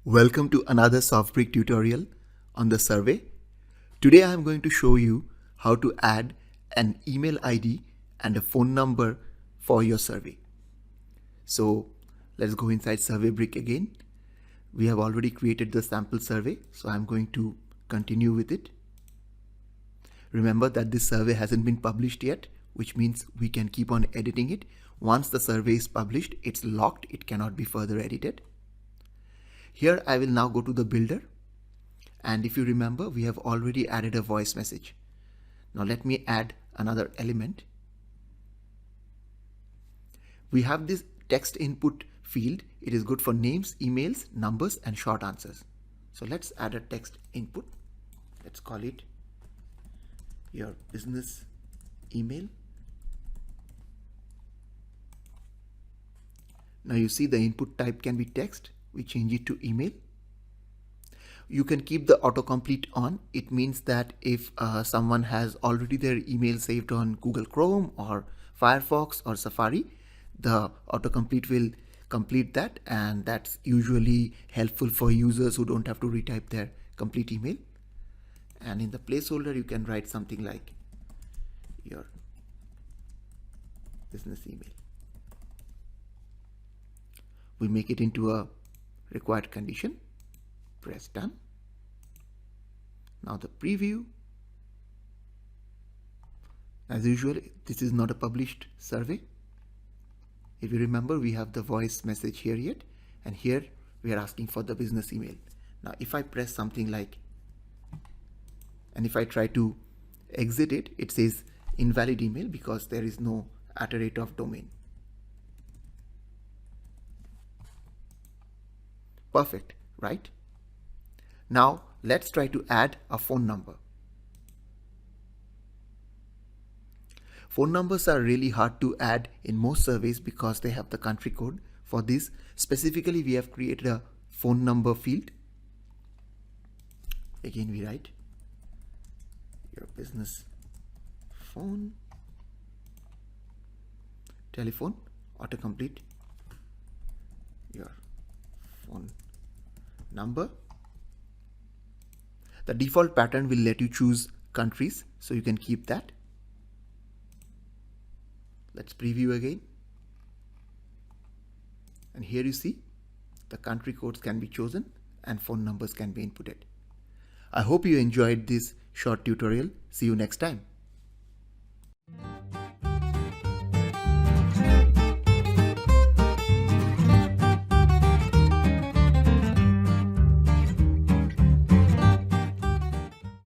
Welcome to another Brik tutorial on the survey. Today I am going to show you how to add an email ID and a phone number for your survey. So let's go inside Brik again. We have already created the sample survey, so I'm going to continue with it. Remember that this survey hasn't been published yet, which means we can keep on editing it. Once the survey is published, it's locked, it cannot be further edited. Here I will now go to the builder, and if you remember, we have already added a voice message. Now let me add another element. We have this text input field. It is good for names, emails, numbers, and short answers. So let's add a text input. Let's call it your business email. Now you see the input type can be text. We change it to email. You can keep the autocomplete on. It means that if someone has already their email saved on Google Chrome or Firefox or Safari, the autocomplete will complete that, and that's usually helpful for users who don't have to retype their complete email. And in the placeholder, you can write something like your business email. We make it into a required condition. Press done. Now the preview. As usual, this is not a published survey. If you remember, we have the voice message here yet, and here we are asking for the business email. Now if I press something like, and if I try to exit it, it says invalid email because there is no @ domain. Perfect, right? Now let's try to add a phone number. Phone numbers are really hard to add in most surveys because they have the country code. For this, specifically, we have created a phone number field. Again, we write your business phone, telephone, autocomplete, your phone number. The default pattern will let you choose countries, so you can keep that. Let's preview again. And here you see the country codes can be chosen and phone numbers can be inputted. I hope you enjoyed this short tutorial. See you next time.